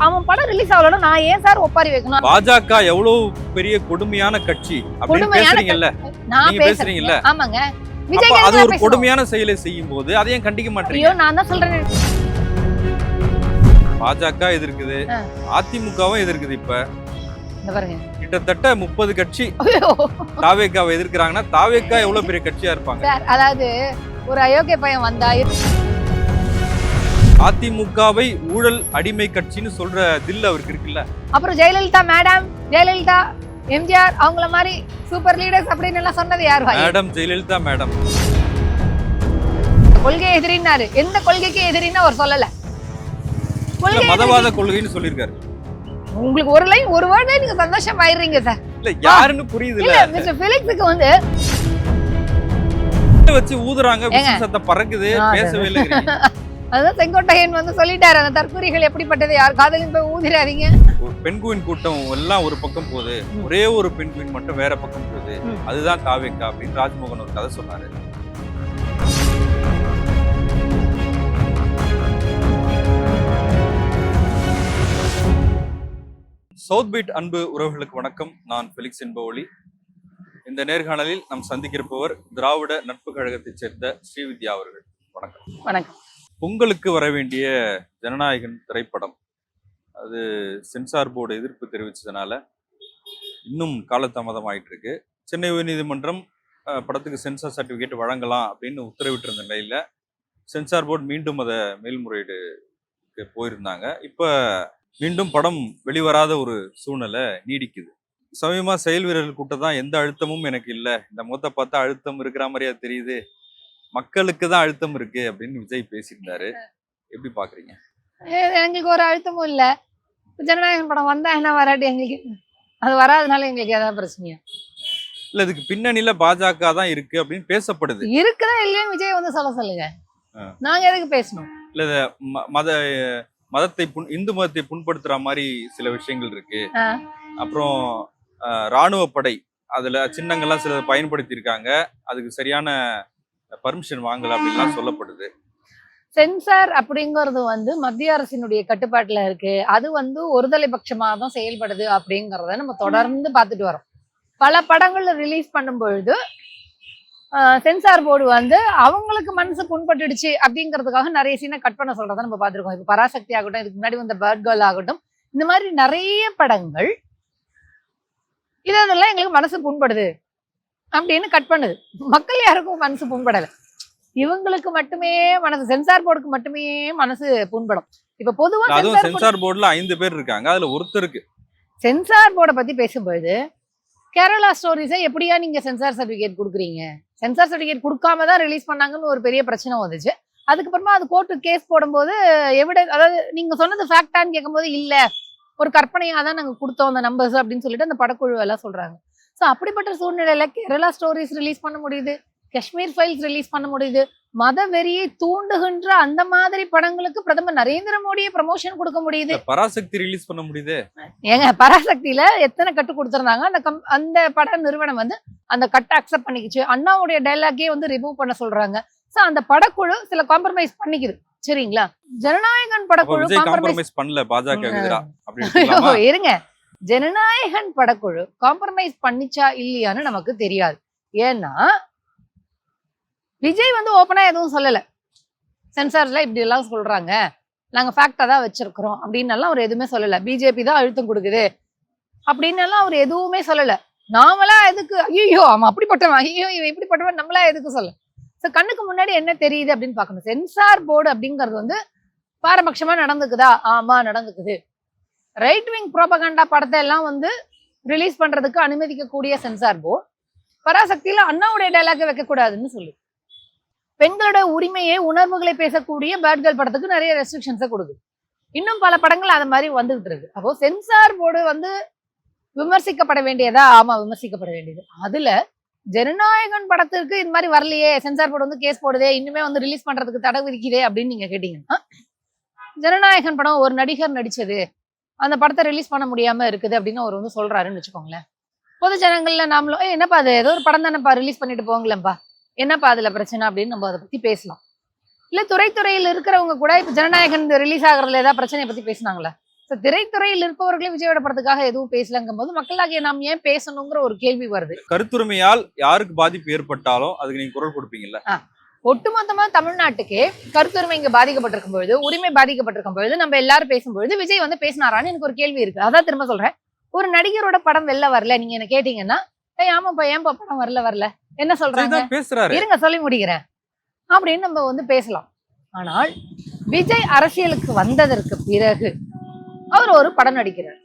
அவன் படம் ரிலீஸ் ஆகலன்னா நான் ஏன் சார் ஒப்பாரி வைக்கணும்? பாஜக எவ்வளவு பெரிய கொடுமையான கட்சி அப்படின்னு பேசுறீங்கல்ல, நான் நீங்க பேசுறீங்கல்ல, ஆமாங்க. அப்ப அது ஒரு கொடுமையான செயலை செய்யும் போது அதையும் கண்டிக்க மாட்டீங்க. நான் தான் சொல்றேன், பாஜக எதிர்க்குது, அதிமுகவும் எதிர்க்குது. இப்ப கிட்டத்தட்ட 30 கட்சி தாவேகாவை எதிர்க்கிறாங்கன்னா தாவேகா எவ்வளவு பெரிய கட்சியா இருப்பாங்க. அதாவது ஒரு அயோக்கிய பையன் வந்தா அதிமுகவை ஊழல் அடிமை கட்சின்னு சொல்ற தில் அவருக்கு இருக்குல்ல. அப்புறம் ஜெயலலிதா மேடம், ஜெயலலிதா, எம்ஜிஆர் அவங்கள மாதிரி சூப்பர் லீடர்ஸ் அப்படின்னு எல்லாம் சொன்னது யார்? Madam Jayalalithaa madam. கொள்கை எதிரின்னாரு. எந்த கொள்கைக்கு எதிரின்னு அவர் சொல்லல. மதவாத கொள்கைன்னு சொல்லிருக்காரு. உங்களுக்கு ஒரு லைன் ஒரு வேர்ட்ல நீங்க சந்தோஷம் ஆயிடுறீங்க சார். இல்ல யாருன்னு புரியுது இல்ல. மிஸ்டர் ஃபெலிக்ஸ்க்கு வந்து வச்சு ஊதுறாங்க, சத்தம் பறக்குது, பேசவே இல்லை. அதான் செங்கோட்டையன் வந்து சொல்லிட்டாரு, அந்த தற்கூரிகள் எப்படிப்பட்டது, யார் காதலையும் போய் ஊதிராதீங்க. பெண்குயின் கூட்டம் எல்லாம் ஒரு பக்கம் போகுது, ஒரே ஒரு பெண்குயின் மட்டும் வேற பக்கம் போகுது, அதுதான் தாவேகா அப்படின்னு ராஜ்மோகன் ஒரு கதை சொன்னாரு. சவுத் பீட் அன்பு உறவுகளுக்கு வணக்கம். நான் ஃபெலிக்ஸ் என்பவொலி. இந்த நேர்காணலில் நாம் சந்திக்கிறப்பவர் திராவிட நட்பு கழகத்தைச் சேர்ந்த ஸ்ரீவித்யா அவர்கள். வணக்கம். வணக்கம். பொங்கலுக்கு வர வேண்டிய ஜனநாயகன் திரைப்படம் அது சென்சார் போர்டு எதிர்ப்பு தெரிவித்ததுனால இன்னும் காலதாமதம் ஆயிட்டு இருக்கு. சென்னை உயர்நீதிமன்றம் படத்துக்கு சென்சார் சர்டிஃபிகேட் வழங்கலாம் அப்படின்னு உத்தரவிட்டிருந்த நிலையில் சென்சார் போர்டு மீண்டும் அதை மேல்முறையீடுக்கு போயிருந்தாங்க. இப்போ மீண்டும் படம் வெளிவராத ஒரு சூழ்நிலை நீடிக்குது. சமயமா செயல் வீரர்கள் கூட்டம் தான் எந்த அழுத்தமும் எனக்கு இல்லை, இந்த முகத்தை பார்த்தா அழுத்தம் இருக்கிற மாதிரியா தெரியுது, மக்களுக்கு தான் அழுத்தம் இருக்கு அப்படின்னு விஜய் பேசியிருந்தாரு. எப்படி பாக்குறீங்க? எங்களுக்கு ஒரு அழுத்தமும் இல்ல. ஜனநாயகன் படம் வந்தா என்ன, வராட்டி எங்களுக்கு அது வராதனால எங்களுக்கு ஏதாவது பிரச்சனையா இல்ல? இதுக்கு பின்னணியில பாஜக தான் இருக்கு அப்படின்னு பேசப்படுது. இருக்குதா இல்லையான்னு விஜய் வந்து சொல்லுங்க. நாங்க எதுக்கு பேசணும்? இல்ல மதத்தை இந்து மதத்தை புண்படுத்துற மாதிரி சில விஷயங்கள் இருக்கு. அப்புறம் ராணுவ படை அதுல சின்னங்கள்லாம் சில பயன்படுத்தி இருக்காங்க, அதுக்கு சரியான பர்மிஷன் வாங்கல அப்படின்லாம் சொல்லப்படுது. சென்சார் அப்படிங்கிறது வந்து மத்திய அரசினுடைய கட்டுப்பாட்டுல இருக்கு. அது வந்து ஒருதலை பட்சமாக தான் செயல்படுது அப்படிங்கிறத நம்ம தொடர்ந்து பார்த்துட்டு வரோம். பல படங்கள்ல ரிலீஸ் பண்ணும் பொழுது சென்சார் போர்டு வந்து அவங்களுக்கு மனசு புண்பட்டுடுச்சு அப்படிங்கிறதுக்காக நிறைய சீனை கட் பண்ண சொல்றதை நம்ம பார்த்துருக்கோம். இப்போ பராசக்தி ஆகட்டும், இதுக்கு முன்னாடி வந்த பேர்ட் கேர்ள் ஆகட்டும், இந்த மாதிரி நிறைய படங்கள் இதெல்லாம் எங்களுக்கு மனசு புண்படுது அப்படின்னு கட் பண்ணுது. மக்கள் யாருக்கும் மனசு புண்படலை, இவங்களுக்கு மட்டுமே மனசு, சென்சார் போர்டுக்கு மட்டுமே மனசு புண்படும். இப்ப பொதுவா சென்சார் போர்டுல 5 பேர் இருக்காங்க, அதுல ஒருத்தருக்கு சென்சார் போர்டை பத்தி பேசும்போது கேரளா ஸ்டோரிஸை எப்படியா நீங்க சென்சார் சர்டிபிகேட் கொடுக்குறீங்க, சென்சார் சர்டிபிகேட் கொடுக்காம தான் ரிலீஸ் பண்ணாங்கன்னு ஒரு பெரிய பிரச்சனை வந்துச்சு. அதுக்கப்புறமா அது கோர்ட்டு கேஸ் போடும்போது எவிடன்ஸ், அதாவது நீங்க சொன்னது ஃபேக்டான்னு கேட்கும்போது இல்ல, ஒரு கற்பனையா தான் நாங்க கொடுத்தோம் அந்த நம்பர்ஸ் அப்படின்னு சொல்லிட்டு அந்த படக்குழு எல்லாம் சொல்றாங்க. ஸோ அப்படிப்பட்ட சூழ்நிலையில கேரளா ஸ்டோரிஸ் ரிலீஸ் பண்ண முடியுது, காஷ்மீர் ஃபைல்ஸ் ரிலீஸ் பண்ண முடியுது. மத வெறியை தூண்டுகின்ற அந்த மாதிரி படங்களுக்கு பிரதமர் நரேந்திர மோடியை ப்ரமோஷன் கொடுக்க முடியுது. பராசக்தி ரிலீஸ் பண்ண முடியுது. ஏங்க பராசக்தியில எத்தனை கட்டு கொடுத்துருந்தாங்க, அந்த பட நிறுவனம் வந்து அந்த கட்டை அக்செப்ட் பண்ணிக்கிச்சு. அண்ணாவுடைய டைலாக்கே வந்து ரிமூவ் பண்ண சொல்றாங்க. சோ அந்த படக்குழு சில காம்ப்ரமைஸ் பண்ணிக்குது, சரிங்களா? ஜனநாயகன் படக்குழு காம்ப்ரமைஸ் பண்ணல பாஜக எதிரா இருங்க. ஜனநாயகன் படக்குழு காம்ப்ரமைஸ் பண்ணிச்சா இல்லையான்னு நமக்கு தெரியாது. ஏன்னா விஜய் வந்து ஓப்பனா எதுவும் சொல்லல, சென்சார்ல இப்படி எல்லாம் சொல்றாங்க, நாங்க ஃபேக்டா தான் வச்சிருக்கிறோம் அப்படின்னு எல்லாம் அவர் எதுவுமே சொல்லல. பிஜேபி தான் அழுத்தம் கொடுக்குது அப்படின்னு எல்லாம் அவர் எதுவுமே சொல்லல. நாமளா எதுக்கு ஐயோ அவன் அப்படிப்பட்டவன், ஐயோ இவன் இப்படிப்பட்டவன் நம்மளா எதுக்கு சொல்ல? ஸோ கண்ணுக்கு முன்னாடி என்ன தெரியுது அப்படின்னு பார்க்கணும். சென்சார் போர்டு அப்படிங்கிறது வந்து பாரபட்சமா நடந்துக்குதா? ஆமா நடந்துக்குது. ரைட் விங் ப்ரோபகண்டா படத்தை எல்லாம் வந்து ரிலீஸ் பண்றதுக்கு அனுமதிக்கக்கூடிய சென்சார் போர்டு பராசக்தியில அண்ணாவுடைய டைலாக்கை வைக்கக்கூடாதுன்னு சொல்லு. பெண்களோட உரிமையை உணர்வுகளை பேசக்கூடிய பேட் கேர்ள் படத்துக்கு நிறைய ரெஸ்ட்ரிக்ஷன்ஸை கொடுக்குது. இன்னும் பல படங்கள் அது மாதிரி வந்துகிட்டு இருக்கு. அப்போ சென்சார் போர்டு வந்து விமர்சிக்கப்பட வேண்டியதா? ஆமா விமர்சிக்கப்பட வேண்டியது. அதுல ஜனநாயகன் படத்திற்கு இது மாதிரி வரலையே, சென்சார் போர்டு வந்து கேஸ் போடுதே, இன்னுமே வந்து ரிலீஸ் பண்றதுக்கு தடை விதிக்குதே அப்படின்னு நீங்க கேட்டீங்கன்னா, ஜனநாயகன் படம் ஒரு நடிகர் நடிச்சது, அந்த படத்தை ரிலீஸ் பண்ண முடியாம இருக்குது அப்படின்னு அவர் வந்து சொல்றாருன்னு வச்சுக்கோங்களேன். பொது ஜனங்கள்ல நாமளும் என்னப்பா அது ஏதோ ஒரு படம் தானேப்பா, ரிலீஸ் பண்ணிட்டு போங்களேன்ப்பா, என்னப்பா அதுல பிரச்சனை அப்படின்னு நம்ம அதை பத்தி பேசலாம். இல்ல துறையில் இருக்கிறவங்க கூட இப்ப ஜனநாயகன் ரிலீஸ் ஆகுறதுல ஏதாவது பிரச்சனையை பத்தி பேசினாங்களா? திரைத்துறையில் இருப்பவர்களே விஜயோட படத்துக்காக எதுவும் பேசலங்கும் போது மக்களாகிய நாம் ஏன் பேசணுங்கிற ஒரு கேள்வி வருது. கருத்துரிமையால் யாருக்கு பாதிப்பு ஏற்பட்டாலும் அதுக்கு நீங்க குரல் கொடுப்பீங்கல்ல? ஒட்டுமொத்தமா தமிழ்நாட்டுக்கே கருத்துரிமை இங்க பாதிக்கப்பட்டிருக்கும் பொழுது, உரிமை பாதிக்கப்பட்டிருக்கும் பொழுது நம்ம எல்லாரும் பேசும்பொழுது விஜய் வந்து பேசினாரான்னு எனக்கு ஒரு கேள்வி இருக்கு. அதான் திரும்ப சொல்றேன், ஒரு நடிகரோட படம் வெளில வரல நீங்க என்ன கேட்டீங்கன்னா, ஆமாப்பா ஏன்பா படம் வரல என்ன சொல்றாங்க பேசுறாரு, இருங்க சொல்லி முடிக்கிறேன் அப்படின்னு நம்ம வந்து பேசலாம். ஆனால் விஜய் அரசியலுக்கு வந்ததற்கு பிறகு அவர் ஒரு படம் நடிக்கிறார்.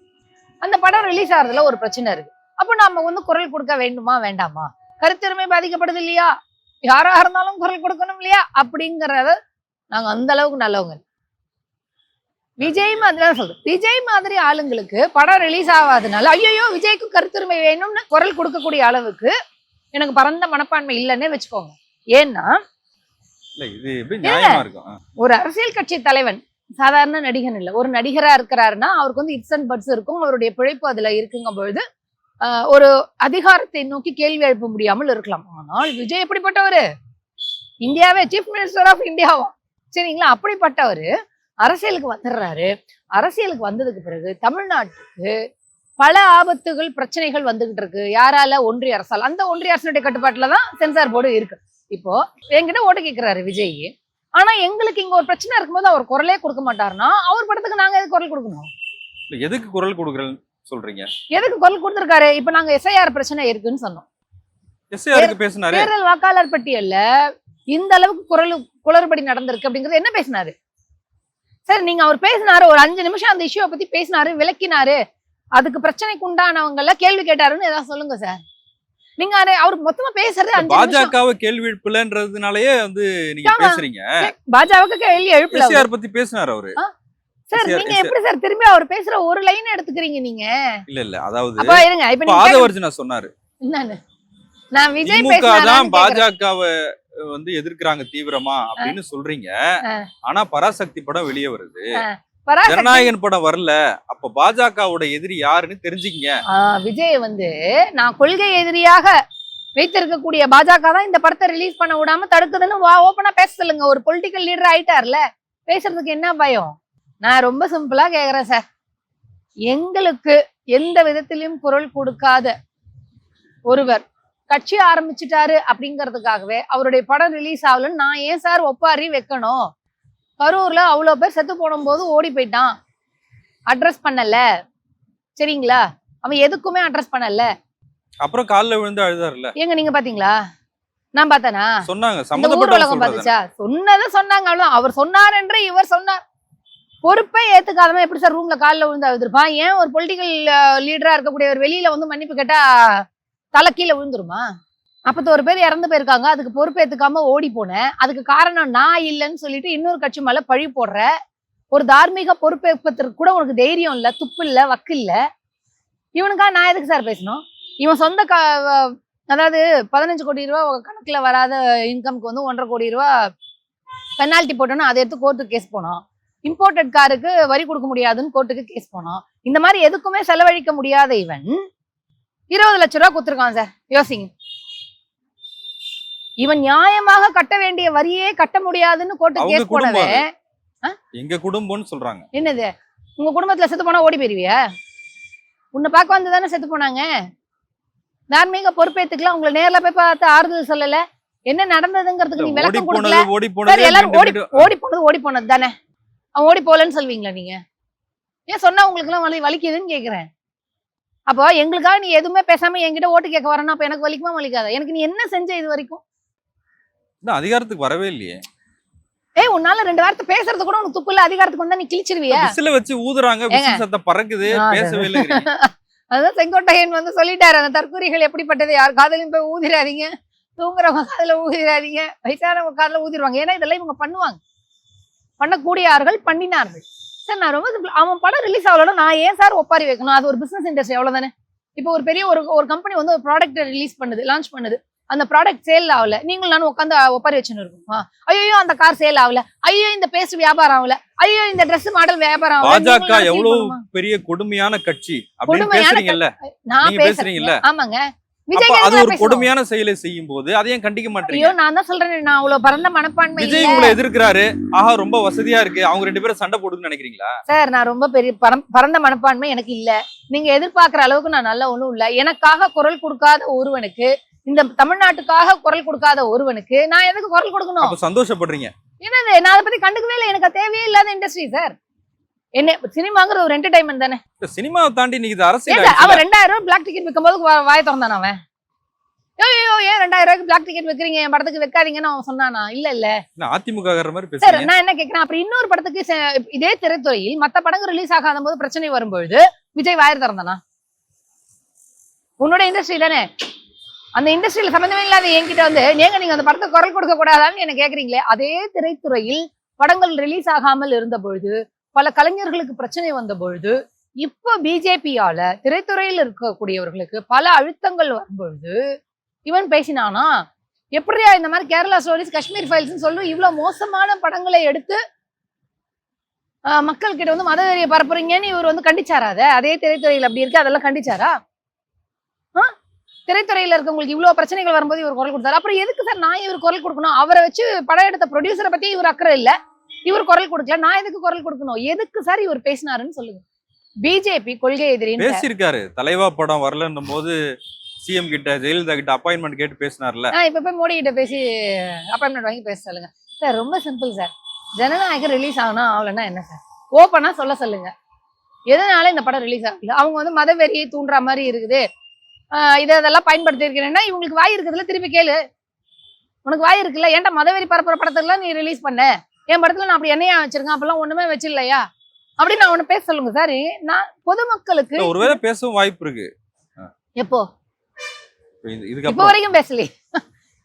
அந்த படம் ரிலீஸ் ஆகுறதுல ஒரு பிரச்சனை இருக்கு. அப்ப நாம வந்து குரல் கொடுக்க வேண்டுமா வேண்டாமா? கருத்துரிமை பாதிக்கப்படுது இல்லையா, யாரா இருந்தாலும் குரல் கொடுக்கணும் இல்லையா அப்படிங்கறத நாங்க அந்த அளவுக்கு நல்லவங்க. விஜய் மாதிரி சொல்றேன், விஜய் மாதிரி ஆளுங்களுக்கு படம் ரிலீஸ் ஆகாதனால ஐயோ விஜய்க்கு கருத்துரிமை வேணும்னு குரல் கொடுக்கக்கூடிய அளவுக்கு எனக்கு பரந்த மனப்பான்மை இல்லைன்னே வச்சுக்கோங்க. ஏன்னா ஒரு அரசியல் கட்சி தலைவன் சாதாரண நடிகன் இல்ல, ஒரு நடிகரா இருக்கிறாருன்னா அவருக்கு வந்து இட்ஸ் அண்ட் பட்ஸ் இருக்கும், அவருடைய பிழைப்பு அதுல இருக்குங்க பொழுது ஒரு அதிகாரத்தை நோக்கி கேள்வி எழுப்ப முடியாமல் இருக்கலாம். ஆனால் விஜய் எப்படிப்பட்டவரு, இந்தியாவே சீஃப் மினிஸ்டர் ஆஃப் இந்தியாவா சரிங்களா, அப்படிப்பட்டவரு அரசியலுக்கு வந்துடுறாரு. அரசியலுக்கு வந்ததுக்கு பிறகு தமிழ்நாட்டுக்கு பல ஆபத்துகள் பிரச்சனைகள் வந்துகிட்டு இருக்கு. யாரால? ஒன்றிய அரசால். அந்த ஒன்றிய அரசுடைய கட்டுப்பாட்டுலதான் சென்சார் போர்டு இருக்கு. இப்போ என்கிட்ட ஓட்டு கேட்கிறாரு விஜய், ஆனா எங்களுக்கு இங்க ஒரு பிரச்சனை இருக்கும்போது அவர் குரலே கொடுக்க மாட்டாருன்னா அவர் படத்துக்கு நாங்க எதுக்கு குரல் கொடுக்கணும்? எதுக்கு குரல் கொடுக்குறேன்னு சொல்றீங்க? எதுக்கு குரல் கொடுத்திருக்காரு? இப்ப நாங்க எஸ்ஐஆர் பிரச்சனை இருக்குன்னு சொன்னோம். எஸ்ஐஆருக்கு பேசினாரு, தேர்தல் வாக்காளர் பட்டியல்ல இந்த அளவுக்கு குளறுபடி நடந்திருக்கு அப்படிங்கறது என்ன பேசினாரு? சரி, நீங்க அவர் பேசினாரு, ஒரு 5 நிமிஷம் அந்த இஷ்யூவை பத்தி பேசினாரு, விளக்கினாரு, அதுக்கு பிரச்சனைக்கு உண்டானவங்கள கேள்வி கேட்டாருன்னு ஏதாவது சொல்லுங்க சார். நீங்க அவர் மொத்தமா பேசுறது பாஜகவை கேள்வி எழுப்பலன்றதுனாலயே வந்து நீங்க பேசுறீங்க. பாஜகவுக்கு கேள்வி எழுப்பல, எஸ்ஆர் பத்தி பேசினாரு அவரு. சார் நீங்க எப்படி சார் திரும்பி அவர் பேசுற ஒரு லைன் எடுத்துக்கிறீங்க நீங்க? இல்ல அதாவது அப்ப இருங்க, இப்ப நீங்க ஆதவர்ஜுனா சொன்னாரு என்னன்னு, நான் விஜய் பேசுறேன் பாஜகவை வந்து எதிர்க்கிறாங்க தீவிரமா அப்படின்னு சொல்றீங்க. ஆனா பராசக்தி படம் வெளியே வருது, ஜனநாயகன் படம் வரல. அப்ப பாஜகவோட எதிரி யாருன்னு தெரிஞ்சுக்கங்க. விஜய் வந்து நான் கொள்கை எதிரியாக வைத்திருக்கக்கூடிய பாஜக தான் இந்த படத்தை ரிலீஸ் பண்ண விடாம தடுக்குதுன்னு ஓப்பனா பேச சொல்லுங்க. ஒரு பொலிட்டிக்கல் லீடர் ஆயிட்டார்ல, பேசுறதுக்கு என்ன பயம்? நான் ரொம்ப சிம்பிளா கேக்குறேன் சார், எங்களுக்கு எந்த விதத்திலும் குரல் கொடுக்காத ஒருவர் கட்சி ஆரம்பிச்சுட்டாரு அப்படிங்கறதுக்காகவே அவருடைய படம் ரிலீஸ் ஆகலன்னு நான் ஏன் சார் ஒப்பாரி வைக்கணும்? கரூர்ல அவ்வளவு பேர் செத்து போடும் போது ஓடி போயிட்டான், அட்ரஸ் பண்ணல சரிங்களா, அவன் எதுக்குமே அட்ரஸ் பண்ணல, அப்புறம் கால்ல விழுந்து அழுதாருல. ஏங்க நீங்க பாத்தீங்களா? நான் பார்த்தனா? சொன்னாங்க, ஊர் உலகம் பாத்துச்சா? சொன்னதை சொன்னாங்க, அவ்வளவு. அவர் சொன்னார் என்று இவர் சொன்னார். பொறுப்பை ஏத்துக்காதவன் எப்படி சார் ரூம்ல காலில் விழுந்து அழுதுருப்பான்? ஏன் ஒரு பொலிட்டிக்கல் லீடரா இருக்கக்கூடிய ஒரு வெளியில வந்து மன்னிப்பு கேட்டா தலை கீழே விழுந்துருமா? 51 பேர் இறந்து போயிருக்காங்க, அதுக்கு பொறுப்பேத்துக்காம ஓடி போனேன், அதுக்கு காரணம் நான் இல்லைன்னு சொல்லிட்டு இன்னொரு கட்சி மேல பழி போடுற ஒரு தார்மீக பொறுப்பேற்பதற்கு கூட உனக்கு தைரியம் இல்ல, துப்பு இல்ல, வக்கு இல்ல. இவனுக்கா நான் எதுக்கு சார் பேசணும்? இவன் சொந்த அதாவது 15 கோடி ரூபா கணக்குல வராத இன்கம்க்கு வந்து 1.5 கோடி ரூபா பெனால்டி போட்டோன்னா அதை எடுத்து கோர்ட்டுக்கு கேஸ் போனோம். இம்போர்ட்டட் காருக்கு வரி கொடுக்க முடியாதுன்னு கோர்ட்டுக்கு கேஸ் போனோம். இந்த மாதிரி எதுக்குமே செலவழிக்க முடியாத இவன் 20 லட்சம் ரூபா கொடுத்துருக்கான் சார். யோசிங்க, இவன் நியாயமாக கட்ட வேண்டிய வரியே கட்ட முடியாதுன்னு கோர்ட்டு கேஸ் போடவே. எங்க குடும்பம்னு சொல்றாங்க. என்னது உங்க குடும்பத்துல செத்து போனா ஓடி போயிருவியா? உன்னை பார்க்க வந்து தானே செத்து போனாங்க. தார்மீக பொறுப்பேத்துக்கலாம், உங்களை நேர்ல போய் பார்த்து ஆறுதல் சொல்லல, என்ன நடந்ததுங்கிறதுக்கு நீ விளக்கம் கொடுக்கல. எல்லாரும் ஓடி போனது தானே, அவன் ஓடி போலன்னு சொல்வீங்களா நீங்க? ஏன் சொன்னா உங்களுக்கு எல்லாம் வலிக்குதுன்னு கேக்குறேன். அப்போ எங்களுக்காக நீ எதுவுமே பேசாம என்கிட்ட ஓட்டு கேட்க வரணும், அப்ப எனக்கு வலிக்குமா வலிக்காத? எனக்கு நீ என்ன செஞ்ச இது வரைக்கும்? அதிகாரத்துக்கு வரவே இல்லையே. உன்னால 2 வார்த்தை பேசுறது கூட உனக்கு துப்பு இல்ல, அதிகாரத்துக்கு வந்தா நீ கிழிச்சிருவியா? விசில வச்சு ஊதுறாங்க, விசில் சத்தம் பறக்குது, பேசவே இல்லை. அதான் செங்கோட்டையன் வந்து சொல்லிட்டாரு, அந்த தற்கூரிகள் எப்படிப்பட்டது, யார் காதலையும் போய் ஊதிராதீங்க, தூங்குறவங்க காதல ஊதிராதீங்க, வயசானவங்க காதல ஊதிடுவாங்க. ஏன்னா இதெல்லாம் இவங்க பண்ணுவாங்க, பண்ணக்கூடியார்கள், பண்ணினார்கள். சார் நான் ரொம்ப சிம்பிள், அவன் படம் ரிலீஸ் ஆகலன்னா நான் ஏன் சார் ஒப்பாரி வைக்கணும்? அது ஒரு பிசினஸ் இண்டஸ்ட்ரி, அவ்வளவுதானே. இப்போ ஒரு பெரிய ஒரு கம்பெனி வந்து ஒரு ப்ராடக்ட் ரிலீஸ் பண்ணுது, லான்ச் பண்ணுது, அந்த ப்ராடக்ட் சேல் ஆகல, நீங்களும் நானும் உட்காந்து ஒப்பாரி வச்சுன்னு இருக்குமா? ஐயோ அந்த கார் சேல் ஆகல, ஐயோ இந்த பேஸ்ட் வியாபாரம் ஆகல, ஐயோ இந்த ட்ரெஸ் மாடல் வியாபாரம் ஆகல. பாஜக எவ்வளவு பெரிய கொடுமையான கட்சி அப்படின்னு பேசுறீங்கல்ல, நான் பேசுறீங்கல்ல. ஆமாங்க, விஜய் அப்ப அது எதுக்கு ஒரு பேசணும்? கொடுமையான செயலை செய்யும் போது அதையும் கண்டிக்க ஐயோ மாட்டீங்க. நான் தான் சொல்றேன், நான் அவ்வளவு பரந்த மனப்பான்மை விஜய் இல்ல உங்களை எதிர்க்கிறாரு, ஆஹா ரொம்ப வசதியா இருக்கு, அவங்க 2 பேரும் சண்டை போடுன்னு நினைக்கிறீங்களா? சார். நான் ரொம்ப பெரிய பரந்த மனப்பான்மை எனக்கு இல்ல. நீங்க எதிர்பார்க்கிற அளவுக்கு நான் நல்ல ஒண்ணும் இல்ல. எனக்காக குரல் கொடுக்காத ஒருவனுக்கு, இந்த தமிழ்நாட்டுக்காக குரல் கொடுக்காத ஒருவனுக்கு நான் எதுக்கு குரல் கொடுக்கணும்? அப்ப சந்தோஷப்படுறீங்க. என்னது, நான் அதை பத்தி கண்டுக்கவே இல்லை. எனக்கு அது தேவையே இல்லாத இண்டஸ்ட்ரி சார். என்ன சினிமாங்கிற ஒரு என்டர்டைன்மெண்ட் தானே. சினிமாவை தாண்டி நீங்க இது ஏன் அரசியல் சார், ஆயிடுச்சுல. அவன் 2000 ரூபாய் பிளாக் டிக்கெட் விற்கும் போது வாய திறந்தானா அவன்? ஐயோ ஏன் 2000 ரூபாய்க்கு பிளாக் டிக்கெட் வைக்கிறீங்க, என் படத்துக்கு வைக்காதீங்கன்னு அவன் சொன்னானா? இல்ல இல்ல என்ன அதிமுக மாதிரி சார். பேசுறீங்க? நான் என்ன கேட்கிறேன், அப்புறம் இன்னொரு படத்துக்கு இதே திரைத்துறையில் மத்த படங்கள் ரிலீஸ் ஆகாத போது பிரச்சனை வரும்பொழுது விஜய் வாய திறந்தானா? உன்னோட இண்டஸ்ட்ரி தானே. அந்த இண்டஸ்ட்ரியில சம்பந்தமே இல்லாத என்கிட்ட வந்து நீங்க அந்த படத்தை குரல் கொடுக்க கூடாதான்னு என்ன கேக்குறீங்களே. அதே திரைத்துறையில் படங்கள் ரிலீஸ் ஆகாமல் இருந்த பொழுது, பல கலைஞர்களுக்கு பிரச்சனை வந்த பொழுது, இப்ப பிஜேபியால திரைத்துறையில் இருக்கக்கூடியவர்களுக்கு பல அழுத்தங்கள் வரும்பொழுது இவன் பேசினானா? எப்படியா இந்த மாதிரி கேரளா ஸ்டோரிஸ், காஷ்மீர் ஃபைல்ஸ் சொல்லி இவ்வளவு மோசமான படங்களை எடுத்து மக்கள் கிட்ட வந்து மதவெறியை பரப்புறீங்கன்னு இவர் வந்து கண்டிச்சாராத? அதே திரைத்துறையில் அப்படி இருக்கு, அதெல்லாம் கண்டிச்சாரா? திரைத்துறையில இருக்கவங்களுக்கு இவ்வளவு பிரச்சனைகள் வரும்போது இவர் குரல் கொடுத்தாரு. அப்புறம் எதுக்கு சார் நான் இவர் குரல் கொடுக்கணும்? அவரை வச்சு படம் எடுத்த ப்ரொடியூசரை பத்தி இவர் அக்கறை இல்ல, இவர் குரல் கொடுக்கல, நான் எதுக்கு குரல் கொடுக்கணும்? எதுக்கு சார் இவர் பேசினாருன்னு சொல்லுங்க. பிஜேபி கொள்கை எதிரின்னு பேசியிருக்காரு. தலைவா படம் வரலன்னும் போது சிஎம் கிட்ட, ஜெயலலிதா கிட்ட அப்பாயின்மெண்ட் கேட்டு பேசினார்ல. இப்ப போய் மோடி கிட்ட பேசி அப்பாயின்மெண்ட் வாங்கி பேச சொல்லுங்க சார். ரொம்ப சிம்பிள் சார். ஜனநாயகம் ரிலீஸ் ஆகணும் ஆகலன்னா என்ன சார், ஓப்பனா சொல்லுங்க. எதனால இந்த படம் ரிலீஸ் ஆகல? அவங்க வந்து மதவெறியை தூண்டுற மாதிரி இருக்குது, இதெல்லாம் பயன்படுத்தி இருக்கிறேன்னா இவங்களுக்கு வாய் இருக்குதுல, திருப்பி கேளு. உனக்கு வாய் இருக்குல்ல, ஏன்டா மதவெறி பரப்புற படத்தெல்லாம் நீ ரிலீஸ் பண்ண? என் படத்துல நான் அப்படி என்னையா வச்சிருக்கேன், அப்பெல்லாம் ஒண்ணுமே வச்சில்லையா அப்படின்னு நான் ஒண்ணு பேச சொல்லுங்க சார். நான் பொதுமக்களுக்கு ஒருவேளை பேசவும் வாய்ப்பு இருக்கு. எப்போ? இப்ப வரைக்கும் பேசலையே.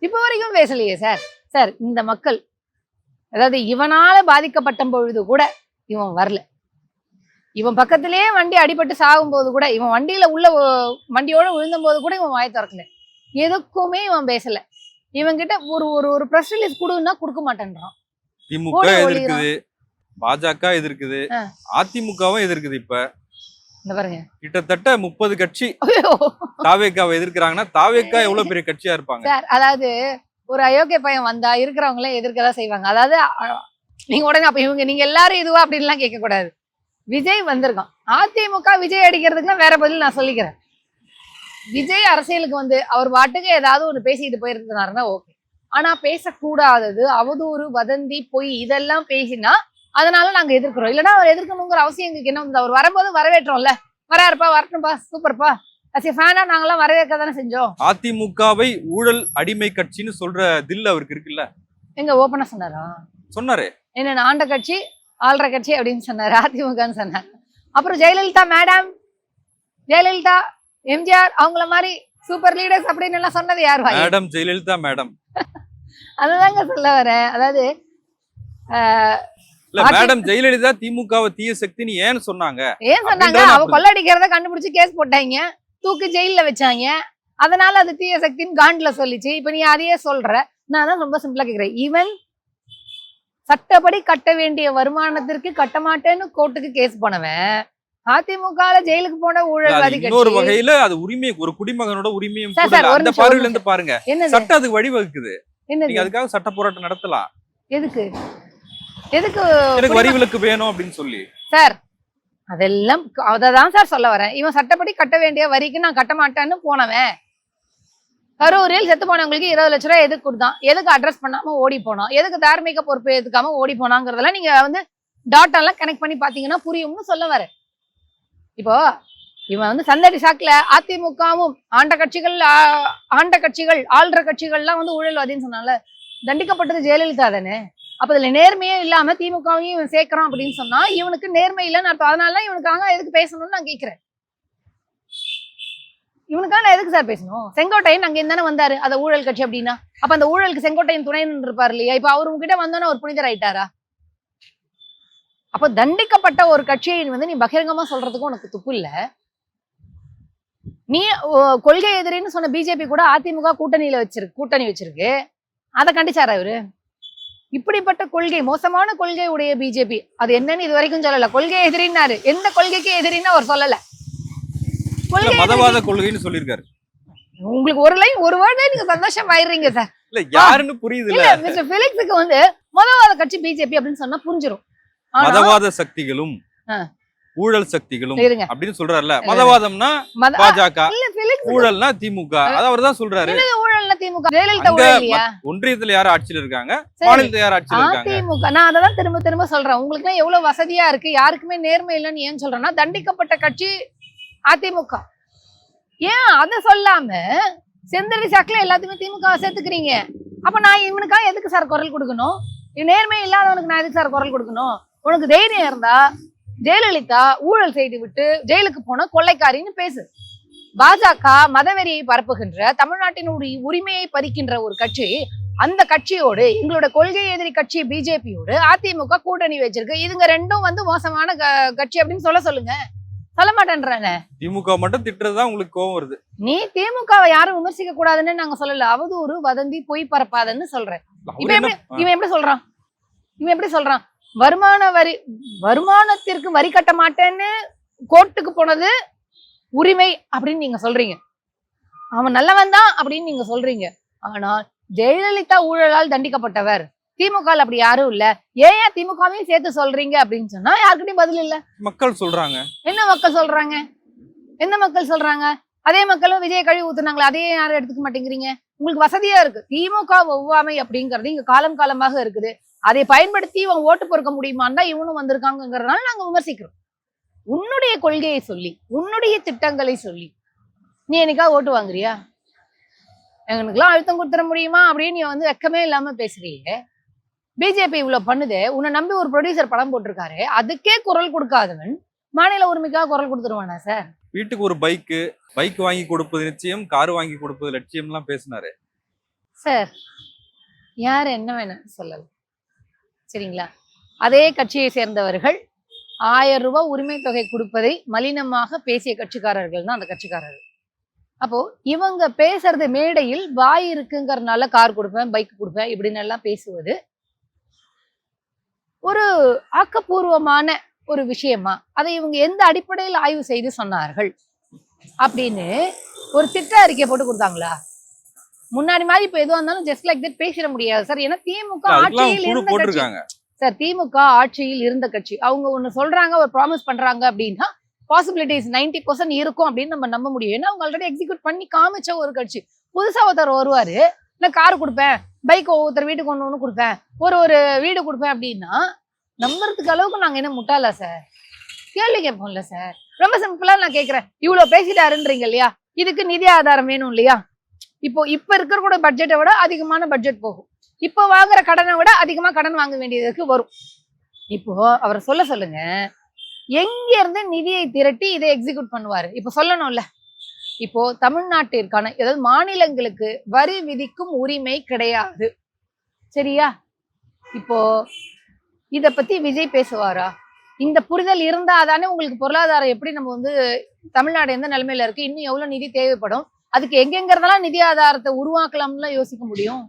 இப்ப வரைக்கும் பேசலையே சார். சார் இந்த மக்கள், அதாவது இவனால பாதிக்கப்பட்ட பொழுது கூட இவன் வரல. இவன் பக்கத்திலேயே வண்டி அடிபட்டு சாகும் போது கூட, இவன் வண்டியோட விழுந்த போது கூட இவன் வாய் திறக்கல. எதுக்குமே இவன் பேசல. இவன் கிட்ட ஒரு பிரஸ் ரிலீஸ் கொடுன்னா கொடுக்க மாட்டேன்றான். திமுக எதிர்க்குது, பாஜக எதிர்க்குது, அதிமுகவும் எதிர்க்குது. இப்ப இந்த பாருங்க, கிட்டத்தட்ட 30 கட்சி தாவேக்காவை எதிர்க்கிறாங்கன்னா தாவேக்கா எவ்வளவு பெரிய கட்சியா இருப்பாங்க சார். அதாவது ஒரு அயோக்கிய பையன் வந்தா இருக்கிறவங்க எல்லாம் எதிர்க்கதான் செய்வாங்க. அதாவது நீங்க உடனே அப்ப நீங்க எல்லாரும் இதுவா அப்படின்லாம் கேட்க கூடாது. விஜய் வந்திருக்கான், அதிமுக விஜய் அடிக்கிறதுக்குலாம் வேற பதில் நான் சொல்லிக்கிறேன். விஜய் அரசியலுக்கு வந்து அவர் பாட்டுக்கு ஏதாவது ஒன்று பேசிட்டு போயிருந்தாருன்னா ஓகே. ஆனா பேசக்கூடாதது, அவதூறு, வதந்தி, பொய் இதெல்லாம் பேசினா அதனால நாங்க எதிர்க்கிறோம். இல்லைன்னா அவர் எதிர்க்கணுங்கிற அவசியம் எங்களுக்கு என்ன வந்து? அவர் வரும்போது வரவேற்றோம்ல, வராருப்பா, வரட்டும்பா, சூப்பர்ப்பா, ஃபேனா நாங்கெல்லாம் வரவேற்க தானே செஞ்சோம். அதிமுகவை ஊழல் அடிமை கட்சின்னு சொல்ற தில் அவருக்கு இருக்குல்ல. எங்க ஓப்பனா சொன்னாரா? சொன்னாரு. என்ன ஆண்ட கட்சி ஆள்ற கட்சி அப்படின்னு சொன்னாரு, அதிமுகன்னு சொன்னாரு. அப்புறம் ஜெயலலிதா மேடம், ஜெயலலிதா, எம்ஜிஆர் அவங்கள மாதிரி சூப்பர் லீடர்ஸ் அப்படின்னு எல்லாம் சொன்னது யார்? Madam Jayalalithaa madam. அதுதாங்க சொல்ல வரேன். அதாவது மேடம் ஜெயலலிதா திமுகவை தீய சக்தின்னு ஏன் சொன்னாங்க? அவ கொள்ளடிக்கிறத கண்டுபிடிச்சு கேஸ் போட்டாங்க, தூக்கி ஜெயில வச்சாங்க. அதனால அது தீய சக்தின்னு காண்ட்ல சொல்லிச்சு. இப்ப நீ அதையே சொல்ற. நான் தான் ரொம்ப சிம்பிளா கேக்குறேன். ஈவன் சட்டப்படி கட்ட வேண்டிய வருமானத்திற்கு கட்ட மாட்டேன்னு கோர்ட்டுக்கு கேஸ் போனவன் அதிமுக ஜெயிலுக்கு போன ஊழல்வாதி. இன்னொரு வகையில அது உரிமை, ஒரு குடிமகனோட உரிமையும் அந்த பார்வையில இருந்து பாருங்க. சட்டம் அதுக்கு வழிவகுக்குது. நீங்க அதுக்காக சட்ட போராட்டம் நடத்தலாம். எதுக்கு எனக்கு வரி விலக்கு வேணும் அப்படின்னு சொல்லி சார். அதெல்லாம் அததான் சார் சொல்ல வரேன். இவன் சட்டப்படி கட்ட வேண்டிய வரிக்கு நான் கட்ட மாட்டேன்னு போனவன். கரூரில் செத்து போனவங்களுக்கு 20 லட்ச ரூபாய் எதுக்கு கொடுத்தான்? எதுக்கு அட்ரஸ் பண்ணாம ஓடி போனோம்? எதுக்கு தார்மீக பொறுப்பு எதுக்காம ஓடி போனாங்கிறதெல்லாம் நீங்க வந்து டாட்டெல்லாம் கனெக்ட் பண்ணி பாத்தீங்கன்னா புரியும்னு சொல்ல வரேன். இப்போ இவன் வந்து சந்தடி சாக்குல அதிமுகவும் ஆண்ட கட்சிகள் ஆள்ற கட்சிகள்லாம் வந்து ஊழல்வாதின்னு சொன்னால தண்டிக்கப்பட்டது ஜெயலலிதா தானே. அப்ப இதுல நேர்மையே இல்லாம திமுகவையும் இவன் சேர்க்கிறான் அப்படின்னு சொன்னா இவனுக்கு நேர்மை இல்லைன்னு அர்த்தம். அதனால இவனுக்காக எதுக்கு பேசணும்னு நான் கேட்கிறேன். இவனுக்காக நான் எதுக்கு சார் பேசணும்? செங்கோட்டையன் அங்க இருந்தானே வந்தாரு, அந்த ஊழல் கட்சி அப்படின்னா. அப்ப அந்த ஊழலுக்கு செங்கோட்டையன் துணை நின்று இருப்பாரு இல்லையா? இப்ப அவர் உங்ககிட்ட வந்தோன்னா ஒரு புனிதர் ஆயிட்டாரா? அப்ப தண்டிக்கப்பட்ட ஒரு கட்சியை வந்து நீ பகிரங்கமா சொல்றதுக்கும் உனக்கு துப்பு இல்ல. நீ கொள்கை எதிரின்னு சொன்ன பிஜேபி கூட அதிமுக கூட்டணி வச்சிருக்கு. அதை கண்டிச்சாரா இவரு? இப்படிப்பட்ட கொள்கை, மோசமான கொள்கை உடைய பிஜேபி, அது என்னன்னு இது வரைக்கும் சொல்லல. கொள்கை எதிரின்னாரு, எந்த கொள்கைக்கு எதிரின்னு அவர் சொல்லல. மதவாத கொள்கைன்னு சொல்லியிருக்காரு. உங்களுக்கு ஒரு லைன் ஒரு வேர்டே நீங்க சந்தோஷம் ஆயிடுறீங்க சார். இல்ல யாருன்னு புரியுது இல்ல இல்ல. மிஸ்டர் ஃபெலிக்ஸுக்கு வந்து மதவாத கட்சி பிஜேபி அப்படின்னு சொன்னா புரிஞ்சிடும். ஆனா மதவாத சக்திகளும் ஆ. ஊழல் சக்திகளும் இருங்க அப்படின்னு சொல்றாருல. மதவாதம்னா மத- பாஜக, இல்ல ஃபெலிக்ஸ் ஊழல்னா திமுக. அது அவர்தான் சொல்றாரு. ஊழல்ல திமுக ஜெயலலிதா அங்க ஊழல் இல்லையா? ஒன்றியத்துல யார் ஆட்சியில இருக்காங்க, சரி. மாநிலத்துல யார் ஆட்சியில இருக்காங்க? அதிமுக நான் அததான் திரும்ப திரும்ப சொல்றேன். உங்களுக்கு எல்லாம் எவ்வளவு வசதியா இருக்கு, யாருக்குமே நேர்மை இல்லைன்னு ஏன் சொல்றேன்னா, தண்டிக்கப்பட்ட கட்சி அதிமுக. ஏன் அத சொல்லாம செந்தரி சாக்குல எல்லாத்தையுமே திமுக சேர்த்துக்கிறீங்க? அப்ப நான் இவனுக்காக எதுக்கு சார் குரல் கொடுக்கணும்? நேர்மை இல்லாதவனுக்கு நான் எதுக்கு சார் குரல் கொடுக்கணும்? உனக்கு தைரியம் இருந்தா ஜெயலலிதா ஊழல் செய்து விட்டு ஜெயிலுக்கு போன கொள்ளைக்காரின்னு பேசு. பாஜக மதவெறியை பரப்புகின்ற, தமிழ்நாட்டினுடைய உரிமையை பறிக்கின்ற ஒரு கட்சி. அந்த கட்சியோடு எங்களோட கொள்கை எதிரி கட்சி பிஜேபியோடு அதிமுக கூட்டணி வச்சிருக்கு. இதுங்க ரெண்டும் வந்து மோசமான கட்சி அப்படின்னு சொல்லுங்க. சொல்ல மாட்டேன்றானே. திமுக மட்டும் திட்டுறதுதான் உங்களுக்கு கோவம் வருது. நீ திமுகவை யாரும் விமர்சிக்க கூடாதுன்னு நாங்க சொல்லல. அவதூறு வதந்தி பொய் பரப்பாதன்னு சொல்றேன். இப்ப எப்படி இவன் எப்படி சொல்றான்? வருமானத்திற்கு வரி கட்ட மாட்டேன்னு கோர்ட்டுக்கு போனது உரிமை அப்படின்னு நீங்க சொல்றீங்க. அவன் நல்லவன் தான் அப்படின்னு நீங்க சொல்றீங்க. ஆனால் ஜெயலலிதா ஊழலால் தண்டிக்கப்பட்டவர். திமுக அப்படி யாரும் இல்ல. ஏன் திமுகவையும் சேர்த்து சொல்றீங்க அப்படின்னு சொன்னா யாருக்கிட்டையும் பதில் இல்ல. மக்கள் சொல்றாங்க. என்ன மக்கள் சொல்றாங்க? என்ன மக்கள் சொல்றாங்க? அதே மக்களும் விஜய் கழுவி ஊத்துனாங்களே, அதையே யாரும் எடுத்துக்க மாட்டேங்கிறீங்க. உங்களுக்கு வசதியா இருக்கு. திமுக ஒவ்வாமை அப்படிங்கிறது இங்க காலம் காலமாக இருக்குது. அதை பயன்படுத்தி இவன் ஓட்டு பொறுக்க முடியுமான்னு தான் இவனும் வந்திருக்காங்கிறதுனால நாங்க விமர்சிக்கிறோம். உன்னுடைய கொள்கையை சொல்லி, உன்னுடைய திட்டங்களை சொல்லி நீ என்னைக்கா ஓட்டு வாங்குறியா? எங்களுக்கெல்லாம் அழுத்தம் கொடுத்துட முடியுமா அப்படின்னு நீ வந்து வெக்கமே இல்லாம பேசுறீங்க. பிஜேபி இவ்வளவு பண்ணுதே, உன்னை நம்பி ஒரு ப்ரொடியூசர் படம் போட்டிருக்காரு, அதுக்கே குரல் கொடுக்காதவன் மாநில உரிமைக்காக குரல் கொடுத்துருவானா சார்? வீட்டுக்கு ஒரு பைக் வாங்கி கொடுப்பது நிச்சயம், கார் வாங்கி கொடுப்பது லட்சியம் எல்லாம் பேசினாரு சார். யார் என்ன வேணும் சொல்லல, சரிங்களா? அதே கட்சியை சேர்ந்தவர்கள் 1000 ரூபாய் உரிமை தொகை கொடுப்பதை மலினமாக பேசிய கட்சிக்காரர்கள் தான் அந்த கட்சிக்காரர்கள். அப்போ இவங்க பேசுறது மேடையில் வாய் இருக்குங்கிறதுனால கார் கொடுப்பேன், பைக் கொடுப்பேன் இப்படின்னு எல்லாம் பேசுவது ஒரு ஆக்கப்பூர்வமான ஒரு விஷயமா? அதை இவங்க எந்த அடிப்படையில் ஆய்வு செய்து சொன்னார்கள் அப்படின்னு ஒரு திட்ட அறிக்கை போட்டு கொடுத்தாங்களா? முன்னாடி மாதிரி இப்ப எதுவா இருந்தாலும் ஜஸ்ட் லைக் தட் பேசிட முடியாது சார். ஏன்னா திமுக ஆட்சியில் இருந்த கட்சி சார். திமுக ஆட்சியில் இருந்த கட்சி. அவங்க ஒண்ணு சொல்றாங்க, ஒரு ப்ராமிஸ் பண்றாங்க அப்படின்னா பாசிபிலிட்டிஸ் 90% இருக்கும் அப்படின்னு நம்ம நம்ப முடியும். ஏன்னா அவங்க ஆல்ரெடி எக்ஸிக்யூட் பண்ணி காமிச்ச ஒரு கட்சி. புதுசா ஒருத்தர் வருவாரு, நான் கார் கொடுப்பேன், பைக் ஒவ்வொருத்தர் வீட்டுக்கு ஒண்ணு கொடுப்பேன், ஒரு வீடு கொடுப்பேன் அப்படின்னா நம்புறதுக்கு அளவுக்கு நாங்க என்ன முட்டாளா சார்? கேள்வி கேட்போம்ல சார். ரொம்ப சிம்பிளா நான் கேட்கிறேன். இவ்வளவு பேசிட்டாருன்றீங்க இல்லையா? இதுக்கு நிதி ஆதாரம் வேணும் இல்லையா? இப்ப இருக்கிற கூட பட்ஜெட்டை விட அதிகமான பட்ஜெட் போகும். இப்போ வாங்குற கடனை விட அதிகமா கடன் வாங்க வேண்டியதுக்கு வரும். இப்போ அவரை சொல்லுங்க, எங்க இருந்து நிதியை திரட்டி இதை எக்ஸிக்யூட் பண்ணுவாரு? இப்ப சொல்லணும்ல. இப்போ தமிழ்நாட்டிற்கான, அதாவது மாநிலங்களுக்கு வரி விதிக்கும் உரிமை கிடையாது, சரியா? இப்போ இத பத்தி விஜய் பேசுவாரா? இந்த புரிதல் இருந்தா தானே உங்களுக்கு பொருளாதாரம் எப்படி நம்ம வந்து தமிழ்நாடு எந்த நிலைமையில இருக்கு, இன்னும் எவ்வளவு நிதி தேவைப்படும், அதுக்கு எங்கெங்கிறதெல்லாம் நிதி ஆதாரத்தை உருவாக்கலாம்னு யோசிக்க முடியும்.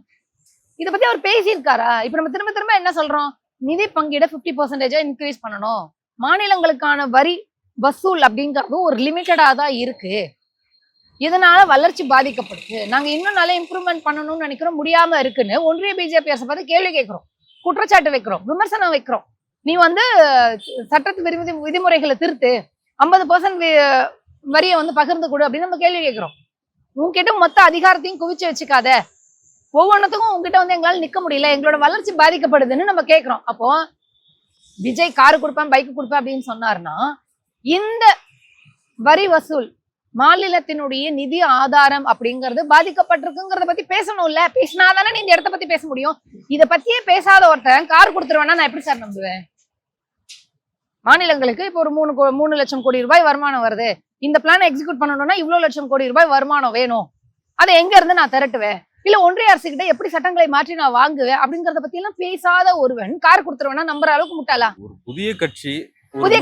இத பத்தி அவர் பேசியிருக்காரா? இப்ப நம்ம திரும்ப திரும்ப என்ன சொல்றோம்? நிதி பங்கீட 50% இன்க்ரீஸ் பண்ணணும், மாநிலங்களுக்கான வரி வசூல் அப்படிங்கிறது ஒரு லிமிட்டடா தான் இருக்கு, இதனால வளர்ச்சி பாதிக்கப்படுது, நாங்க இன்னும் நல்லா இம்ப்ரூவ்மெண்ட் பண்ணணும்னு நினைக்கிறோம், முடியாம இருக்குன்னு ஒன்றிய பிஜேபி அரசை பார்த்து கேள்வி கேட்கிறோம், குற்றச்சாட்டு வைக்கிறோம், விமர்சனம் வைக்கிறோம். நீ வந்து சட்டத்து விதிமுறைகளை திருத்து, 50% வரியை வந்து பகிர்ந்து கொடு அப்படின்னு நம்ம கேள்வி கேட்கிறோம். உங்ககிட்ட மொத்த அதிகாரத்தையும் குவிச்சு வச்சுக்காத, ஒவ்வொன்றத்துக்கும் உங்ககிட்ட வந்து எங்களால நிக்க முடியல, எங்களோட வளர்ச்சி பாதிக்கப்படுதுன்னு நம்ம கேட்கிறோம். அப்போ விஜய் காரு கொடுப்பேன், பைக்கு கொடுப்பேன் அப்படின்னு சொன்னாருன்னா இந்த வரி வசூல் மாநிலத்தினுடைய நிதி ஆதாரம் அப்படிங்கிறது பாதிக்கப்பட்டிருக்குங்கிறத பத்தி பேசணும்ல. பேசினாதானே நீ இந்த இடத்த பத்தி பேச முடியும். இத பத்தியே பேசாத ஒருத்தன் கார் கொடுத்துருவேன்னா நான் எப்படி சார் நம்புவேன்? மாநிலங்களுக்கு இப்போ ஒரு 3 லட்சம் கோடி ரூபாய் வருமானம் வருது, இந்த பிளானை எக்ஸிக்யூட் பண்ணணும்னா இவ்வளவு லட்சம் கோடி ரூபாய் வருமானம் வேணும், அதை எங்க இருந்து நான் திரட்டுவேன், இல்ல ஒன்றிய அரசு கிட்ட எப்படி சட்டங்களை மாற்றி நான் வாங்குவேன் அப்படிங்கறத பத்தி எல்லாம் பேசாத ஒருவன் கார் கொடுத்துருவேன்னா நம்புற அளவுக்கு முட்டாளா? ஒரு புதிய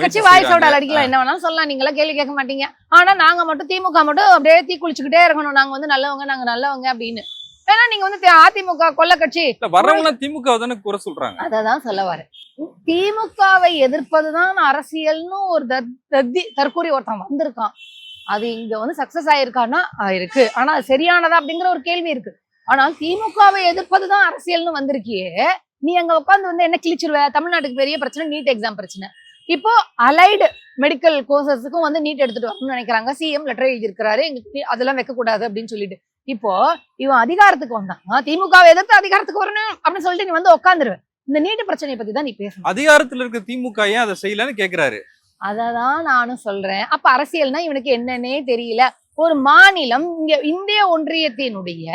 கட்சி வாய் சோடால் அடிக்கலாம், என்ன வேணாலும் சொல்லலாம், நீங்களா கேள்வி கேட்க மாட்டீங்க. ஆனா நாங்க மட்டும் திமுக மட்டும் அப்படியே தீ குளிச்சுக்கிட்டே இருக்கணும், நாங்க வந்து நல்லவங்க, நாங்க நல்லவங்க அப்படின்னு. ஏன்னா நீங்க வந்து அதிமுக கொள்ள கட்சி வரவங்க திமுக தானே குறை சொல்றாங்க. அததான் சொல்ல வரேன். திமுகவை எதிர்ப்பதுதான் அரசியல்னு ஒரு தற்கூரி ஒருத்தன் வந்திருக்கான். அது இங்க வந்து சக்சஸ் ஆயிருக்கான்னா ஆயிருக்கு. ஆனா அது சரியானதா அப்படிங்கிற ஒரு கேள்வி இருக்கு. ஆனால் திமுகவை எதிர்ப்பதுதான் அரசியல்னு வந்திருக்கியே, நீ அங்க உட்காந்து வந்து என்ன கிழிச்சிருவ? தமிழ்நாட்டுக்கு பெரிய பிரச்சனை நீட் எக்ஸாம் பிரச்சனை. இப்போ அலைடு மெடிக்கல் கோர்சஸுக்கும் வந்து நீட் எடுத்துட்டு வரணும்னு நினைக்கிறாங்க. சிஎம் லெட்டர் எழுதியிருக்கிறாரு, எங்களுக்கு அதெல்லாம் வைக்கக்கூடாது அப்படின்னு சொல்லிட்டு. இப்போ இவன் அதிகாரத்துக்கு வந்தான், திமுகவை எதிர்த்து அதிகாரத்துக்கு வரணும் அப்படின்னு சொல்லிட்டு நீ வந்து உட்காந்துருவேன். இந்த நீட் பிரச்சனையை பத்தி தான் நீ பேசணும். அதிகாரத்துல இருக்க திமுக ஏன் அதை செய்யலன்னு கேக்குறாரு. அததான் நானும் சொல்றேன். அப்ப அரசியல்னா இவனுக்கு என்னன்னே தெரியல. ஒரு மாநிலம் இங்க இந்திய ஒன்றியத்தினுடைய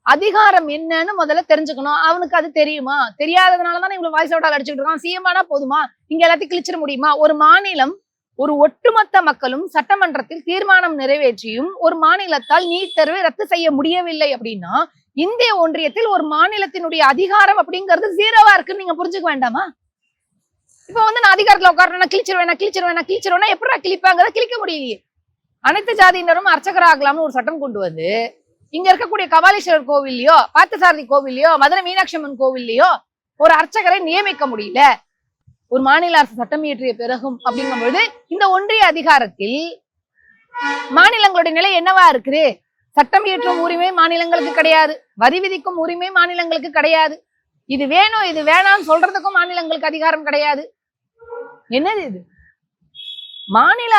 அதிகாரம் என்னன்னு முதல்ல தெரிஞ்சுக்கணும். அவனுக்கு அது தெரியுமா? தெரியாததுனாலதானே இவ்வளவு வாய்ஸ் அவுட் அடிச்சுட்டு இருக்கான். சிஎம் ஆனா போதுமா? இங்க எல்லாத்தையும் கிழிச்சிட முடியுமா? ஒரு மாநிலம், ஒரு ஒட்டுமொத்த மக்களும் சட்டமன்றத்தில் தீர்மானம் நிறைவேற்றியும் ஒரு மாநிலத்தால் நீட் தேர்வை ரத்து செய்ய முடியவில்லை அப்படின்னா இந்திய ஒன்றியத்தில் ஒரு மாநிலத்தினுடைய அதிகாரம் அப்படிங்கிறது ஜீரோவா இருக்குன்னு நீங்க புரிஞ்சுக்க வேண்டாமா? இப்ப வந்து நான் அதிகாரத்துல உட்காரணும், கிழிச்சிருவேன் எப்படா கிழிப்பாங்க? கிழிக்க முடியலையே. அனைத்து ஜாதியினரும் அர்ச்சகராகலாம்னு ஒரு சட்டம் கொண்டு வந்து இங்க இருக்கக்கூடிய கபாலீஸ்வரர் கோவில்லையோ, பார்த்தசாரதி கோவில்லையோ, மதுரை மீனாட்சி அம்மன் கோவில்லையோ ஒரு அர்ச்சகரை நியமிக்க முடியல. ஒரு மாநில அரசு சட்டம் இயற்றிய பிறகும் அப்படிங்கும்போது இந்த ஒன்றிய அதிகாரத்தில் மாநிலங்களுடைய நிலை என்னவா இருக்குது? சட்டம் இயற்றும் உரிமை மாநிலங்களுக்கு கிடையாது, வரி விதிக்கும் உரிமை மாநிலங்களுக்கு கிடையாது, இது வேணும் இது வேணாம்னு சொல்றதுக்கும் மாநிலங்களுக்கு அதிகாரம் கிடையாது. என்னது இது? மாநில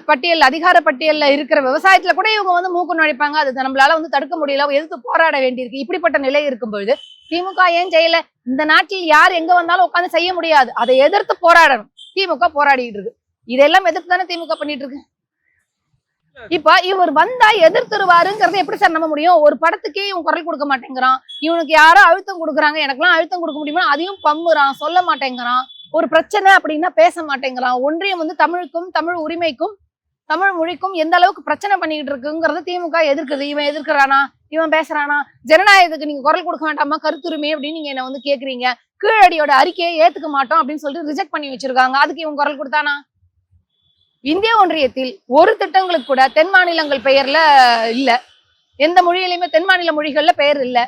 பட்டியல், அதிகார பட்டியல்ல இருக்கிற விவசாயத்துல கூட இவங்க வந்து மூக்கு நுழைப்பாங்க. அது நம்மளால வந்து தடுக்க முடியல, எதிர்த்து போராட வேண்டியிருக்கு. இப்படிப்பட்ட நிலை இருக்கும் பொழுது திமுக ஏன் செய்யல? இந்த நாட்டில் யார் எங்க வந்தாலும் உட்காந்து செய்ய முடியாது, அதை எதிர்த்து போராடணும். திமுக போராடிட்டு இருக்கு. இதெல்லாம் எதிர்த்து தானே திமுக பண்ணிட்டு இருக்கு. இப்ப இவர் வந்தா எதிர்த்துருவாருங்கிறத எப்படி சார் நம்ப முடியும்? ஒரு படத்துக்கே இவன் குரல் கொடுக்க மாட்டேங்கிறான், இவனுக்கு யாரோ அழுத்தம் கொடுக்குறாங்க, எனக்கெல்லாம் அழுத்தம் கொடுக்க முடியுமா அதையும் பம்புறான், சொல்ல மாட்டேங்கிறான். ஒரு பிரச்சனை அப்படின்னா பேச மாட்டேங்கிறான். ஒன்றியம் வந்து தமிழுக்கும், தமிழ் உரிமைக்கும், தமிழ் மொழிக்கும் எந்த அளவுக்கு பிரச்சனை பண்ணிக்கிட்டு இருக்குங்கிறத திமுக எதிர்க்குது. இவன் எதிர்க்கிறானா? இவன் பேசுறானா? ஜனநாயகத்துக்கு நீங்க குரல் கொடுக்க வேண்டாமா? கருத்துரிமை அப்படின்னு நீங்க என்ன வந்து கேக்குறீங்க. கீழடியோட அறிக்கையை ஏத்துக்க மாட்டோம் அப்படின்னு சொல்லிட்டு ரிஜெக்ட் பண்ணி வச்சிருக்காங்க. அதுக்கு இவன் குரல் கொடுத்தானா? இந்திய ஒன்றியத்தில் ஒரு திட்டங்களுக்கு கூட தென் மாநிலங்கள் பெயர்ல இல்ல, எந்த மொழியிலுமே தென் மாநில மொழிகள்ல பெயர் இல்ல,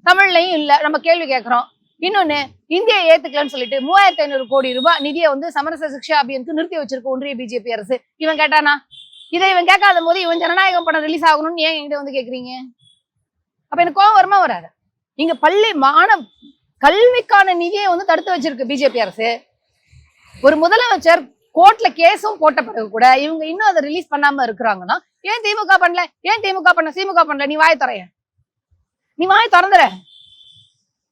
தமிழ்லையும் இல்ல. நம்ம கேள்வி கேட்கிறோம். இன்னொன்னு, இந்தியா ஏத்துக்கலன்னு சொல்லிட்டு 3500 கோடி ரூபாய் நிதியை வந்து சமரச சிக்ஷா அபியானுக்கு நிறுத்தி வச்சிருக்க ஒன்றிய பிஜேபி அரசு. இவன் கேட்டானா? இதை இவன் கேட்காத போது இவன் ஜனநாயகம் படம் ரிலீஸ் ஆகணும்னு ஏன் என்கிட்ட வந்து கேக்குறீங்க? அப்ப எனக்கு கோவம் வருமா வராது? இங்க பள்ளி கல்விக்கான நிதியை வந்து தடுத்து வச்சிருக்கு பிஜேபி அரசு. ஒரு முதலமைச்சர் கோர்ட்ல கேஸும் போட்ட பிறகு கூட இவங்க இன்னும் அதை ரிலீஸ் பண்ணாம இருக்கிறாங்கன்னா ஏன் திமுக பண்ணல? ஏன் திமுக பண்ண திமுக பண்ணல? நீ வாய் தரைய, நீ வாய் திறந்துற.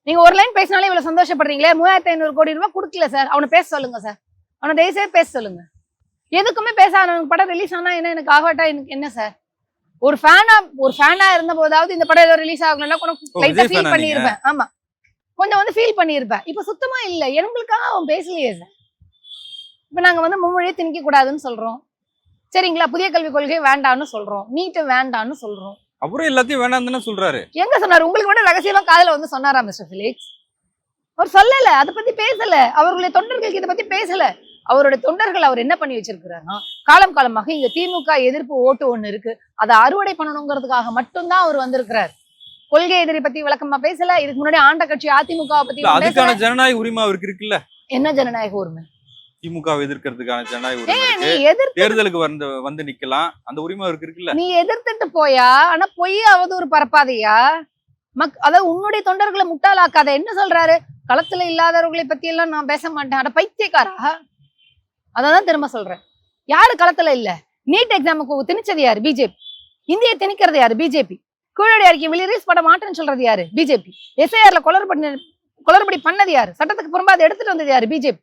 நீங்க ஒரு லைன் பேசினாலே இவ்வளவு சந்தோஷப்படுறீங்களே. 3500 கோடி ரூபாய் கொடுக்கல சார், அவனை பேச சொல்லுங்க சார், அவனை தயவுசெய்து பேச சொல்லுங்க. எதுக்குமே பேசாத படம் ரிலீஸ் ஆனா என்ன, எனக்கு ஆகட்டா எனக்கு என்ன சார்? ஒரு ஃபேனா இருந்த போதாவது இந்த படம் ஏதோ ரிலீஸ் ஆகணும்னா ஃபீல் பண்ணியிருப்பேன். ஆமா, கொஞ்சம் வந்து ஃபீல் பண்ணியிருப்பேன். இப்ப சுத்தமா இல்ல, எங்களுக்காக அவன் பேசலையே சார். இப்ப நாங்க வந்து மும்மொழியை திணிக்க கூடாதுன்னு சொல்றோம், சரிங்களா? புதிய கல்விக் கொள்கை வேண்டாம்னு சொல்றோம், நீட்டு வேண்டாம்னு சொல்றோம். அப்புறம் எல்லாத்தையும் வேணாம் தானே சொல்றாரு. எங்க சொன்னாரு? உங்களுக்கு மட்டும் ரகசியமா காதுல வந்து சொன்னாரா மிஸ்டர் பிலிக்ஸ்? அவர் சொல்லல, அதை பத்தி பேசல. அவர்களுடைய தொண்டர்களுக்கு இதை பத்தி பேசல. அவருடைய தொண்டர்கள் அவர் என்ன பண்ணி வச்சிருக்கிறாருன்னா, காலம் காலமாக இங்க திமுக எதிர்ப்பு ஓட்டு ஒண்ணு இருக்கு, அதை அறுவடை பண்ணணுங்கிறதுக்காக மட்டும்தான் அவர் வந்திருக்கிறார். கொள்கை எதிரி பத்தி விளக்கமா பேசல. இதுக்கு முன்னாடி ஆண்ட கட்சி அதிமுக பத்தி அதுக்கான ஜனநாயக உரிமை அவருக்கு இருக்குல்ல. என்ன ஜனநாயக உரிமை? திமுக எதிர்க்கிறதுக்கான ஜனநாயக உரிமை, தேர்தலுக்கு வந்து நிக்கலாம், அந்த உரிமை அவருக்கு இருக்குல்ல. நீ எதிர்த்துட்டு போயா, ஆனா பொய் அவதூறு பரப்பாதையா? அதாவது உன்னுடைய தொண்டர்களை முட்டாளாக்காத. என்ன சொல்றாரு? களத்துல இல்லாதவர்களை பத்தி எல்லாம் நான் பேச மாட்டேன். அட பைத்தியக்காரா! அதான் திரும்ப சொல்றேன். யாரு களத்துல இல்ல? நீட் எக்ஸாமுக்கு திணிச்சது யாரு? பிஜேபி. இந்தியை திணிக்கிறது யாரு? பிஜேபி. கீழடி அறிக்கை ரிலீஸ் பண்ண மாட்டேன்னு சொல்றது யாரு? பிஜேபி. எஸ்ஐஆர்ல குளறுபடி பண்ணது யாரு? சட்டத்துக்கு புறம்பா அதை எடுத்துட்டு வந்தது யாரு? பிஜேபி.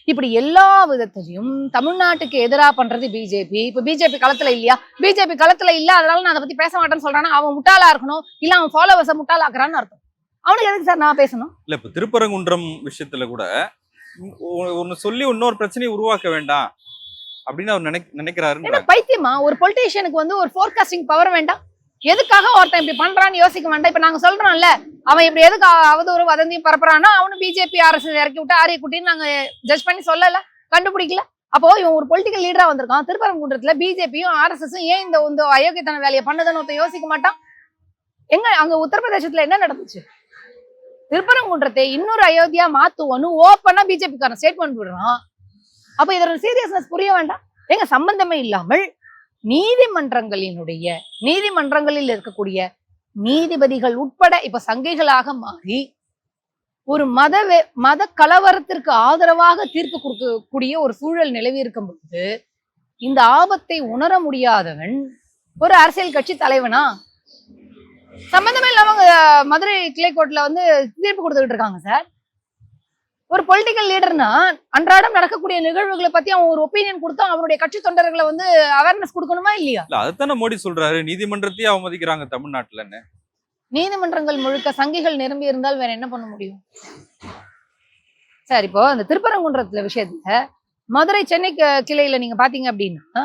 இப்படி எல்லா விதத்திலையும் தமிழ்நாட்டுக்கு எதிராக பண்றது பிஜேபி. இப்ப பிஜேபி களத்துல இல்லையா? பிஜேபி களத்துல இல்ல, அதனால நான் அதை பத்தி பேச மாட்டேன்னு சொல்றானா? அவன் முட்டாளா இருக்கணும், இல்ல அவன் ஃபாலோவர்ஸை முட்டாளாக்குறான்னு அர்த்தம். அவனுக்கு எதுக்கு சார் நான் பேசணும்? இல்ல, இப்ப திருப்பரங்குன்றம் விஷயத்துல கூட ஒன்னு சொல்லி இன்னொரு பிரச்சனையை உருவாக்க வேண்டாம் அப்படின்னு அவர் நினைக்கிறாரு. பைத்தியமா? ஒரு பொலிட்டீஷியனுக்கு வந்து ஒரு ஃபோர்காஸ்டிங் பவர் வேண்டாம்? எதுக்காக ஒருத்தன் இப்படி பண்றான்னு யோசிக்க வேண்டாம்? இப்ப நாங்க சொல்றோம்ல, அவன் இப்படி எதுக்கு அவதூறு வதந்தியும் பரப்புறானோ அவனு பிஜேபி அரசு இறக்கி விட்டு ஆரிய குட்டின்னு நாங்க ஜட்ஜ் பண்ணி சொல்லல, கண்டுபிடிக்கல. அப்போ இவன் ஒரு பொலிட்டிக்கல் லீடரா வந்திருக்கான். திருப்பரங்குன்றத்துல பிஜேபியும் ஆர்எஸ்எஸும் ஏன் இந்த அயோக்கியத்தன வேலையை பண்ணதுன்னு ஒருத்தன் யோசிக்க மாட்டான்? எங்க அங்க உத்தரப்பிரதேசத்துல என்ன நடந்துச்சு? திருப்பரங்குன்றத்தை இன்னொரு அயோத்தியா மாத்துவோன்னு ஓப்பனா பிஜேபிக்கான ஸ்டேட்மெண்ட் விடுறான். அப்ப இதோட சீரியஸ்னஸ் புரிய வேண்டாம்? எங்க சம்பந்தமே இல்லாமல் நீதிமன்றங்களில் இருக்கக்கூடிய நீதிபதிகள் உட்பட இப்ப சங்கிகளாக மாறி ஒரு மத கலவரத்திற்கு ஆதரவாக தீர்ப்பு கொடுக்கக்கூடிய ஒரு சூழல் நிலவி இருக்கும் பொழுது இந்த ஆபத்தை உணர முடியாதவன் ஒரு அரசியல் கட்சி தலைவனா? சம்பந்தமே இல்லாம மதுரை கிளை கோர்ட்ல வந்து தீர்ப்பு கொடுத்துக்கிட்டு இருக்காங்க சார். ஒரு பொலிட்டிக்கல் லீடர்னா அன்றாடம் நடக்கக்கூடிய நிகழ்வுகளை பத்தி அவன் ஒரு ஒப்பீனியன் கொடுத்தா அவருடைய கட்சி தொண்டர்களை வந்து அவேர்னஸ் கொடுக்கணுமா இல்லையா? இல்ல அதுதானே மோடி சொல்றாரு, நீதிமன்றத்தையே அவமதிக்கிறாங்க தமிழ்நாட்டுலன்னு. நீதிமன்றங்கள் முழுக்க சங்கிகள் நிரம்பி இருந்தால் வேற என்ன பண்ண முடியும் சார்? இப்போ அந்த திருப்பரங்குன்றத்துல விஷயத்துல மதுரை சென்னை கிளையில நீங்க பாத்தீங்க அப்படின்னா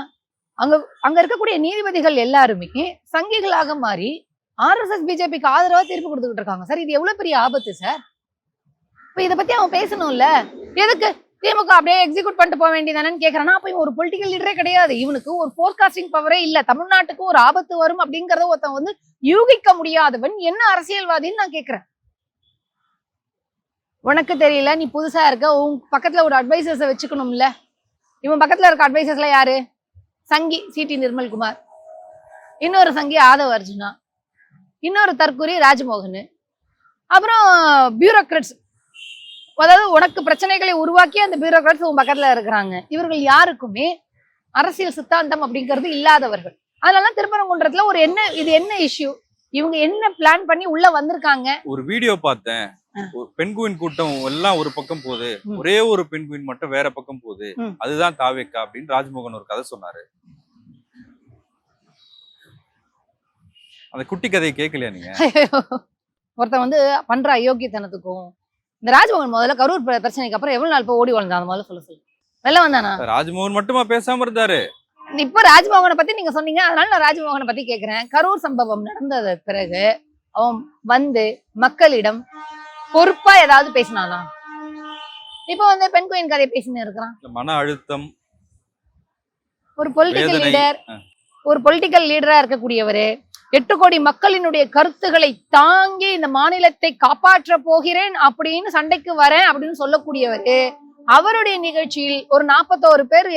அங்க இருக்கக்கூடிய நீதிபதிகள் எல்லாருமே சங்கிகளாக மாறி RSS பிஜேபிக்கு ஆதரவா தீர்ப்பு கொடுத்துக்கிட்டு இருக்காங்க சார். இது எவ்வளவு பெரிய ஆபத்து சார். இப்ப இதை பத்தி அவன் பேசணும்ல. எதுக்கு திமுக அப்படியே எக்ஸிக்யூட் பண்ணிட்டு போக வேண்டியதானு கேக்குறானா? அப்ப இவன் ஒரு பொலிட்டிக்கல் லீடரே கிடையாது. இவனுக்கு ஒரு போர்காஸ்டிங் பவரே இல்ல. தமிழ்நாட்டுக்கு ஒரு ஆபத்து வரும் அப்படிங்கறத ஒருத்தன் வந்து யூகிக்க முடியாதவன் என்ன அரசியல்வாதின்னு நான் கேக்குறேன். உனக்கு தெரியல, நீ புதுசா இருக்க, உன் பக்கத்துல ஒரு அட்வைசர்ஸ வச்சுக்கணும்ல. இவன் பக்கத்துல இருக்க அட்வைசர்ஸ்ல யாரு? சங்கி CT நிர்மல்குமார், இன்னொரு சங்கி ஆதவ அர்ஜுனா, இன்னொரு தற்கூரி ராஜ்மோகன், அப்புறம் பியூரோக்ராட்ஸ். அதாவது உனக்கு பிரச்சனைகளை உருவாக்கி அந்த பியூரோக்ராட்ஸ் உன் பக்கத்துல இருக்கிறாங்க. இவர்கள் யாருக்குமே அரசியல் சித்தாந்தம் அப்படிங்கிறது இல்லாதவர்கள். அதனால திருப்பரங்குன்றத்துல இது என்ன இஷ்யூ, இவங்க என்ன பிளான் பண்ணி உள்ள வந்திருக்காங்க? ஒரு வீடியோ பார்த்தேன், ஒரு பெண்குயின் கூட்டம் எல்லாம் ஒரு பக்கம் போகுது, ஒரே ஒரு பெண்குயின் மட்டும் வேற பக்கம் போகுது, அதுதான் தாவேக்கா அப்படின்னு ராஜ்மோகன் ஒரு கதை சொன்னாரு. அந்த குட்டி கதையை கேட்கலையா நீங்க? ஒருத்தன் வந்து பண்ற அயோக்கியத்தனத்துக்கும் இந்த ராஜ்மோகன் முதல்ல கரூர் பிரச்சனைக்கு அப்புறம் எவ்வளவு நாள் ஓடி வளர்ந்தான்? அந்த முதல்ல சொல்லு. வெளில வந்தானா? ராஜ்மோகன் மட்டுமா பேசாம இருந்தாரு? இப்ப ராஜ்மோகனை பத்தி நீங்க சொன்னீங்க, அதனால நான் ராஜ்மோகனை பத்தி கேக்குறேன். கரூர் சம்பவம் நடந்தது பிறகு அவன் வந்து மக்களிடம் பொறுப்பா ஏதாவது பேசினானா? இப்ப வந்து பெண் குயின் கதையை பேசினு இருக்கிறான். மன அழுத்தம், ஒரு பொலிட்டிக்கல் லீடரா இருக்கக்கூடியவரு 8 கோடி மக்களினுடைய கருத்துக்களை தாங்கி இந்த மாநிலத்தை காப்பாற்ற போகிறேன் அப்படின்னு சண்டைக்கு வரேன் அப்படின்னு சொல்லக்கூடியவரு, அவருடைய நிகழ்ச்சியில் ஒரு 41 பேர்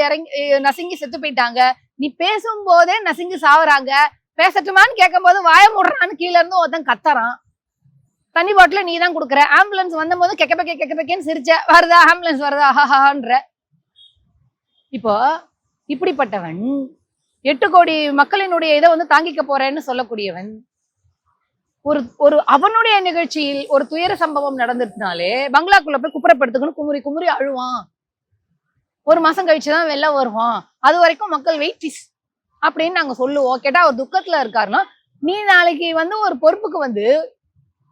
நசுங்கி செத்து போயிட்டாங்க. நீ பேசும் போதே நசுங்கி சாவறாங்க, பேசட்டுமான்னு கேட்கும் போது வாய மூடுறான்னு கீழ இருந்து ஒருத்தன் கத்தறான். தண்ணி பாட்டில நீ தான் கொடுக்குற. ஆம்புலன்ஸ் வந்த போது கெக்கேன்னு சிரிச்ச, வருதா ஆம்புலன்ஸ் வருதா ஹாஹான்ற. இப்போ இப்படிப்பட்டவன் 8 கோடி மக்களினுடைய இதை வந்து தாங்கிக்க போறேன்னு சொல்லக்கூடியவன் ஒரு அவனுடைய நிகழ்ச்சியில் ஒரு துயர சம்பவம் நடந்துட்டுனாலே பங்களாக்குள்ள போய் குப்புறப்படுத்துக்கணும், குமுறி குமுறி அழுவான். 1 மாசம் கழிச்சுதான் வெளில வருவான். அது வரைக்கும் மக்கள் வெயிட்டிஸ் அப்படின்னு நாங்க சொல்லுவோம். கேட்டா அவர் துக்கத்துல இருக்காருன்னா, நீ நாளைக்கு வந்து ஒரு பொறுப்புக்கு வந்து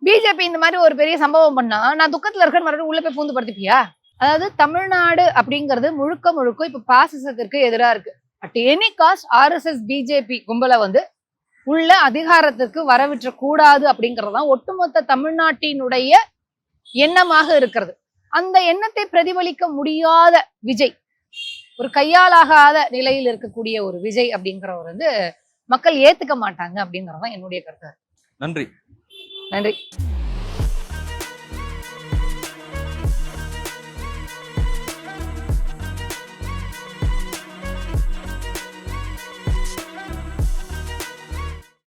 பிஜேபி இந்த மாதிரி ஒரு பெரிய சம்பவம் பண்ணா நான் துக்கத்துல இருக்கேன்னு மறுபடியும் உள்ள போய் பூந்து படுத்திப்பியா? அதாவது தமிழ்நாடு அப்படிங்கிறது முழுக்க இப்ப பாசிசத்திற்கு எதிராக இருக்கு. At any cost RSS BJP கும்பலை வந்து உள்ள அதிகாரத்திற்கு வரவிற்ற கூடாது அப்படிங்கறதுதான் ஒட்டுமொத்த தமிழ்நாட்டினுடைய எண்ணமாக இருக்கிறது. அந்த எண்ணத்தை பிரதிபலிக்க முடியாத விஜய், ஒரு கையாலாகாத நிலையில் இருக்கக்கூடிய ஒரு விஜய் அப்படிங்கிறவர் வந்து மக்கள் ஏத்துக்க மாட்டாங்க அப்படிங்கறதுதான் என்னுடைய கருத்து. நன்றி. நன்றி.